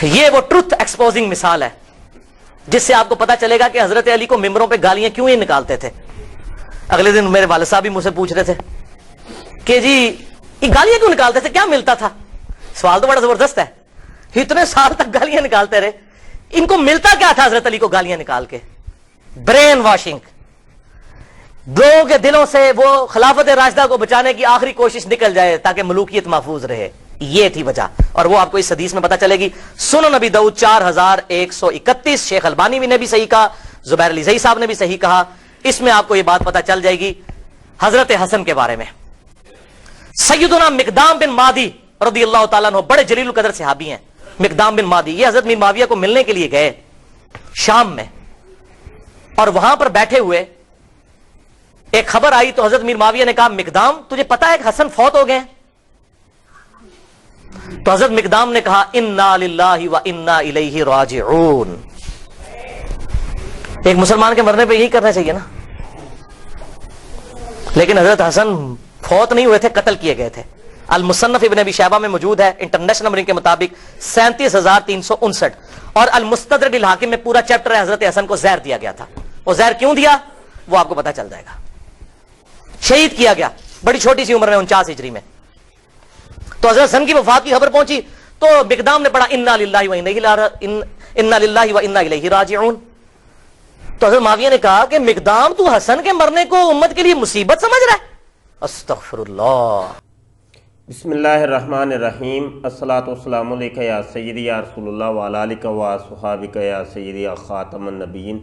یہ وہ truth exposing مثال ہے جس سے آپ کو پتا چلے گا کہ حضرت علی کو ممبروں پہ گالیاں کیوں ہی نکالتے تھے. اگلے دن میرے والد صاحب بھی مجھ سے پوچھ رہے تھے کہ جی یہ گالیاں کیوں نکالتے تھے, کیا ملتا تھا؟ سوال تو بڑا زبردست ہے. اتنے سال تک گالیاں نکالتے رہے, ان کو ملتا کیا تھا حضرت علی کو گالیاں نکال کے؟ Brain washing. لوگوں کے دلوں سے وہ خلافت راشدہ کو بچانے کی آخری کوشش نکل جائے تاکہ ملوکیت محفوظ رہے. یہ تھی وجہ, اور وہ آپ کو اس حدیث میں پتا چلے گی. سنن نبی داؤد 4131, شیخ البانی نے بھی صحیح کہا, زبیر علی زئی صاحب نے بھی صحیح کہا. اس میں آپ کو یہ بات پتا چل جائے گی حضرت حسن کے بارے میں. سیدنا مقدام بن مادی رضی اللہ تعالیٰ عنہ بڑے جلیل القدر صحابی ہیں. مقدام بن مادی یہ حضرت میر معاویہ کو ملنے کے لیے گئے شام میں, اور وہاں پر بیٹھے ہوئے ایک خبر آئی تو حضرت میر معاویہ نے کہا مقدام تجھے پتا ہے کہ حسن فوت ہو گئے ہیں؟ تو حضرت مقدام نے کہا انا للہ و انا الیہ راجعون. ایک مسلمان کے مرنے پہ یہی کرنا چاہیے نا. لیکن حضرت حسن فوت نہیں ہوئے تھے, قتل کیے گئے تھے. المصنف ابن ابی شیبہ میں موجود ہے انٹرنیشنل نمبرنگ کے مطابق 37,359, اور المستدرک الحاکم میں پورا چیپٹر ہے حضرت حسن کو زہر دیا گیا تھا. وہ زہر کیوں دیا وہ آپ کو پتا چل جائے گا. شہید کیا گیا بڑی چھوٹی سی عمر میں 49 ہجری میں. تو حضرت حسن کی وفات کی خبر پہنچی تو مقدام نے پڑھا انا للہ و انا الیہ راجعون. تو حضرت معاویہ نے کہا کہ مقدام تو حسن کے مرنے کو امت کے لیے مصیبت سمجھ رہا ہے؟ استغفر اللہ. بسم اللہ الرحمن الرحیم. الصلاۃ والسلام علیکہ یا سیدی یا رسول اللہ وعلی آلہ و صحابہ یا سیدی یا خاتم النبیین.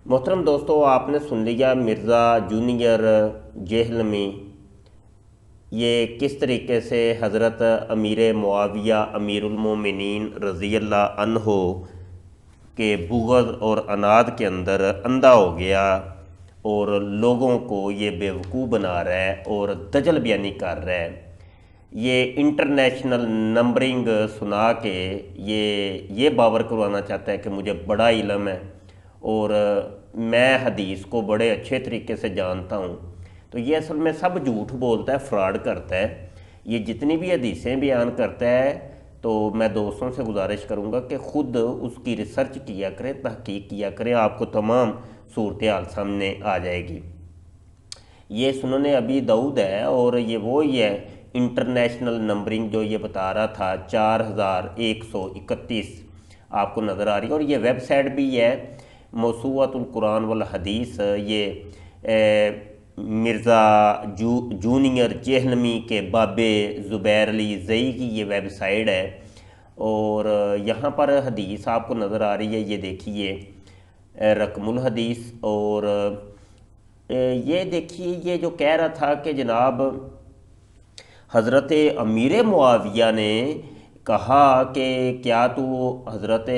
محترم دوستو, آپ نے سن لیا مرزا جونیئر جہلمی یہ کس طریقے سے حضرت امیر معاویہ امیر المومنین رضی اللہ عنہ کے بغض اور عناد کے اندر اندھا ہو گیا اور لوگوں کو یہ بیوقوف بنا رہا ہے اور دجل بیانی کر رہا ہے. یہ انٹرنیشنل نمبرنگ سنا کے یہ باور کروانا چاہتا ہے کہ مجھے بڑا علم ہے اور میں حدیث کو بڑے اچھے طریقے سے جانتا ہوں. تو یہ اصل میں سب جھوٹ بولتا ہے, فراڈ کرتا ہے. یہ جتنی بھی حدیثیں بیان کرتا ہے تو میں دوستوں سے گزارش کروں گا کہ خود اس کی ریسرچ کیا کریں, تحقیق کیا کریں, آپ کو تمام صورتحال سامنے آ جائے گی. یہ سنن ابی داؤد ہے اور یہ وہی ہے انٹرنیشنل نمبرنگ جو یہ بتا رہا تھا 4131 آپ کو نظر آ رہی ہے. اور یہ ویب سائٹ بھی ہے موسوعۃ القرآن والحدیث. یہ مرزا جونیئر جہلمی کے بابے زبیر علی زئی کی یہ ویب سائٹ ہے, اور یہاں پر حدیث آپ کو نظر آ رہی ہے. یہ دیکھیے رقم الحدیث, اور یہ دیکھیے یہ جو کہہ رہا تھا کہ جناب حضرت امیر معاویہ نے کہا کہ کیا تو حضرت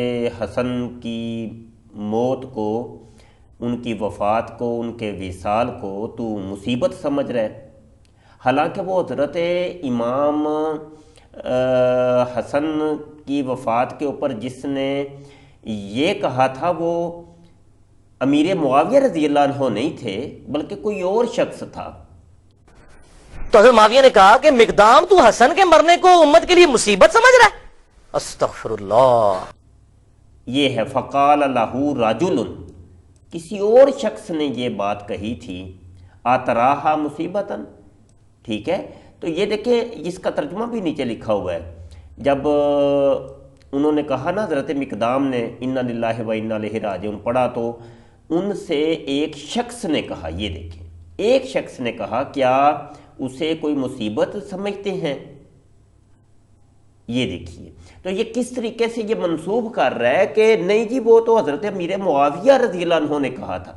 حسن کی موت کو, ان کی وفات کو, ان کے وصال کو تو مصیبت سمجھ رہا ہے, حالانکہ وہ حضرت امام حسن کی وفات کے اوپر جس نے یہ کہا تھا وہ امیر معاویہ رضی اللہ عنہ نہیں تھے بلکہ کوئی اور شخص تھا. تو حضرت معاویہ نے کہا کہ مقدام تو حسن کے مرنے کو امت کے لیے مصیبت سمجھ رہا ہے؟ استغفر اللہ. یہ ہے فقال لہ رجل, کسی اور شخص نے یہ بات کہی تھی, اتراہا مصیبتاً. ٹھیک ہے, تو یہ دیکھیں اس کا ترجمہ بھی نیچے لکھا ہوا ہے. جب انہوں نے کہا نا حضرت مقدام نے انا للہ و انا الیہ راجعون پڑھا تو ان سے ایک شخص نے کہا, یہ دیکھیں ایک شخص نے کہا کیا اسے کوئی مصیبت سمجھتے ہیں؟ یہ دیکھیے تو یہ کس طریقے سے یہ منسوب کر رہا ہے کہ نہیں جی وہ تو حضرت امیر معاویہ رضی اللہ عنہ نے کہا تھا.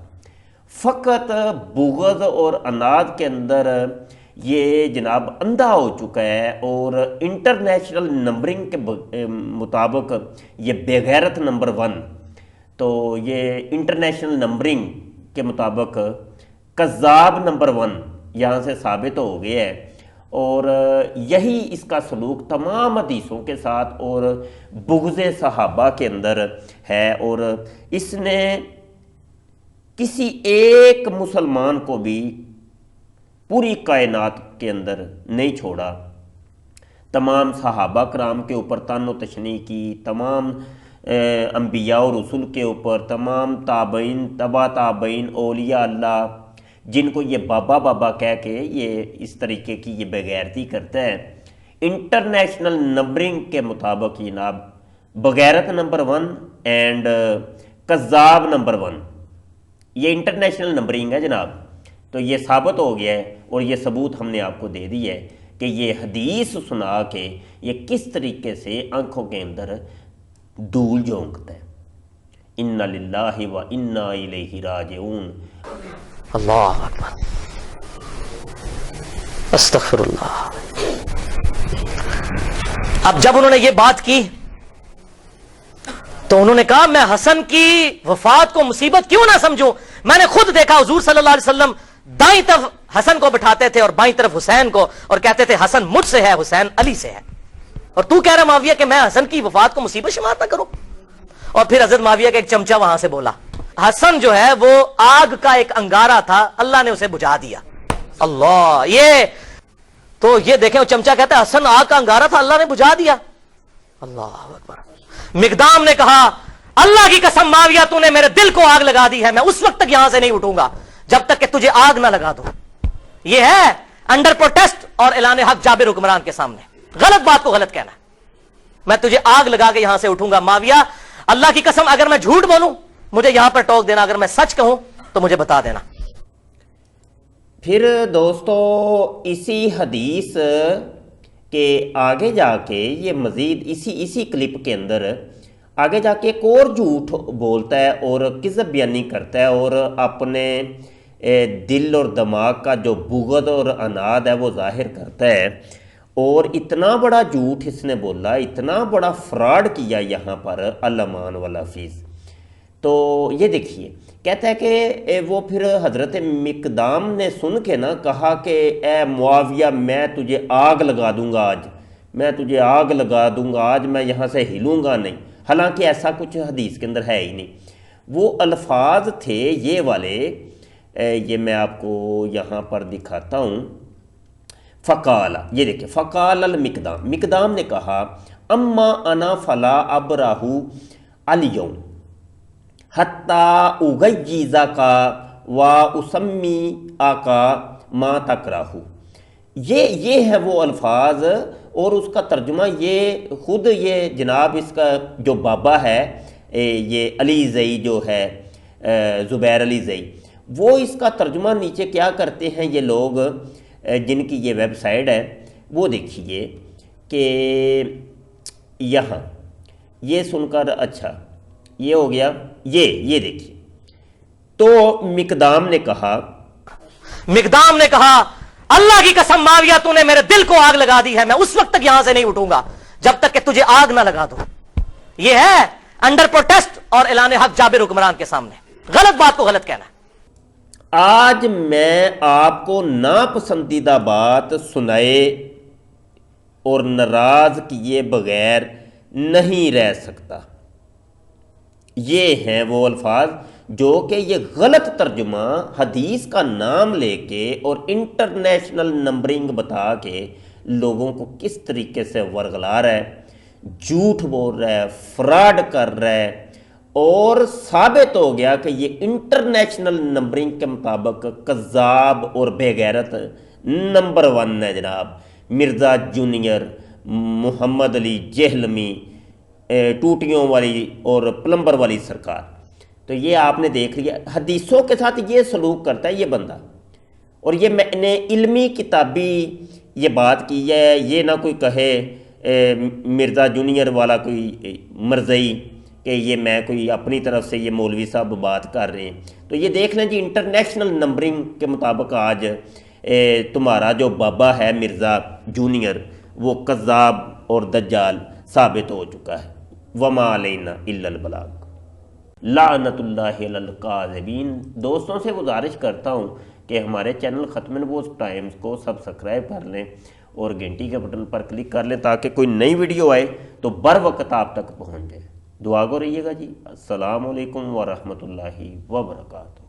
فقط بغض اور عناد کے اندر یہ جناب اندھا ہو چکا ہے, اور انٹرنیشنل نمبرنگ کے مطابق یہ بغیرت نمبر 1, تو یہ انٹرنیشنل نمبرنگ کے مطابق کذاب نمبر 1 یہاں سے ثابت ہو گیا ہے. اور یہی اس کا سلوک تمام حدیثوں کے ساتھ اور بغض صحابہ کے اندر ہے, اور اس نے کسی ایک مسلمان کو بھی پوری کائنات کے اندر نہیں چھوڑا. تمام صحابہ کرام کے اوپر تن و تشنیع کی، تمام انبیاء و رسول کے اوپر، تمام تابعین، تبا تابعین، اولیاء اللہ، جن کو یہ بابا بابا کہہ کے یہ اس طریقے کی یہ بغیرتی کرتا ہے، انٹرنیشنل نمبرنگ کے مطابق یہ جناب بغیرت نمبر 1 اینڈ کذاب نمبر 1، یہ انٹرنیشنل نمبرنگ ہے جناب۔ تو یہ ثابت ہو گیا ہے اور یہ ثبوت ہم نے آپ کو دے دی ہے کہ یہ حدیث سنا کے یہ کس طریقے سے آنکھوں کے اندر دھول جھونکتا ہے۔ اِنَّ لِلَّهِ وَإِنَّا إِلَيْهِ راجعون۔ اللہ اکبر، استغفر اللہ۔ اب جب انہوں نے یہ بات کی تو انہوں نے کہا میں حسن کی وفات کو مصیبت کیوں نہ سمجھوں، میں نے خود دیکھا حضور صلی اللہ علیہ وسلم دائیں طرف حسن کو بٹھاتے تھے اور بائیں طرف حسین کو، اور کہتے تھے حسن مجھ سے ہے، حسین علی سے ہے، اور تو کہہ رہا معاویہ کہ میں حسن کی وفات کو مصیبت شمار نہ کروں۔ اور پھر حضرت معاویہ کا ایک چمچہ وہاں سے بولا، حسن جو ہے وہ آگ کا ایک انگارہ تھا، اللہ نے اسے بجھا دیا۔ اللہ، یہ دیکھیں وہ چمچہ کہتا ہے حسن آگ کا انگارہ تھا، اللہ نے بجھا دیا۔ اللہ اکبر۔ مقدام نے کہا اللہ کی قسم معاویہ تو نے میرے دل کو آگ لگا دی ہے، میں اس وقت تک یہاں سے نہیں اٹھوں گا جب تک کہ تجھے آگ نہ لگا دو۔ یہ ہے انڈر پروٹیسٹ اور اعلان حق جابر حکمران کے سامنے، غلط بات کو غلط کہنا، میں تجھے آگ لگا کے یہاں سے اٹھوں گا۔ معاویہ اللہ کی قسم اگر میں جھوٹ بولوں مجھے یہاں پر ٹوک دینا، اگر میں سچ کہوں تو مجھے بتا دینا۔ پھر دوستو اسی حدیث کے آگے جا کے یہ مزید اسی کلپ کے اندر آگے جا کے ایک اور جھوٹ بولتا ہے اور کذب بیانی کرتا ہے اور اپنے دل اور دماغ کا جو بغض اور عناد ہے وہ ظاہر کرتا ہے، اور اتنا بڑا جھوٹ اس نے بولا، اتنا بڑا فراڈ کیا یہاں پر الامان والحفیظ۔ تو یہ دیکھیے کہتا ہے کہ وہ پھر حضرت مقدام نے سن کے نا کہا کہ اے معاویہ میں تجھے آگ لگا دوں گا آج، میں تجھے آگ لگا دوں گا آج، میں یہاں سے ہلوں گا نہیں۔ حالانکہ ایسا کچھ حدیث کے اندر ہے ہی نہیں۔ وہ الفاظ تھے یہ والے، یہ میں آپ کو یہاں پر دکھاتا ہوں۔ فقال، یہ دیکھیں فقال المقدام، مقدام نے کہا اما انا فلا ابراہ الیوم حتی اغیظکا و اسمی آکا ما تکراہ۔ یہ ہے وہ الفاظ، اور اس کا ترجمہ یہ خود یہ جناب اس کا جو بابا ہے یہ علی زئی جو ہے زبیر علی زئی، وہ اس کا ترجمہ نیچے کیا کرتے ہیں یہ لوگ جن کی یہ ویب سائٹ ہے، وہ دیکھیے کہ یہاں یہ سن کر اچھا یہ ہو گیا، یہ دیکھیے۔ تو مقدام نے کہا اللہ کی قسم معاویہ تو نے میرے دل کو آگ لگا دی ہے، میں اس وقت تک یہاں سے نہیں اٹھوں گا جب تک کہ تجھے آگ نہ لگا دو۔ یہ ہے انڈر پروٹیسٹ اور اعلان حق جابر حکمران کے سامنے، غلط بات کو غلط کہنا ہے۔ آج میں آپ کو ناپسندیدہ بات سنائے اور ناراض کیے بغیر نہیں رہ سکتا۔ یہ ہیں وہ الفاظ جو کہ یہ غلط ترجمہ حدیث کا نام لے کے اور انٹرنیشنل نمبرنگ بتا کے لوگوں کو کس طریقے سے ورغلا رہا ہے، جھوٹ بول رہا ہے، فراڈ کر رہا ہے، اور ثابت ہو گیا کہ یہ انٹرنیشنل نمبرنگ کے مطابق کذاب اور بے غیرت نمبر 1 ہے جناب۔ مرزا جونیئر، محمد علی جہلمی، ٹوٹیوں والی اور پلمبر والی سرکار۔ تو یہ آپ نے دیکھ لیا، حدیثوں کے ساتھ یہ سلوک کرتا ہے یہ بندہ، اور یہ میں نے علمی کتابی یہ بات کی ہے، یہ نہ کوئی کہے مرزا جونیئر والا کوئی مرزئی کہ یہ میں کوئی اپنی طرف سے یہ مولوی صاحب بات کر رہے ہیں۔ تو یہ دیکھ لیں جی انٹرنیشنل نمبرنگ کے مطابق آج تمہارا جو بابا ہے مرزا جونیئر وہ کذاب اور دجال ثابت ہو چکا ہے۔ وما علینا الا البلاغ، لعنت اللہ علی الکاذبین۔ دوستوں سے گزارش کرتا ہوں کہ ہمارے چینل ختم نبوت ٹائمز کو سبسکرائب کر لیں اور گھنٹی کے بٹن پر کلک کر لیں تاکہ کوئی نئی ویڈیو آئے تو بر وقت آپ تک پہنچ جائے۔ دعا گو رہیے گا جی۔ السلام علیکم ورحمۃ اللہ وبرکاتہ۔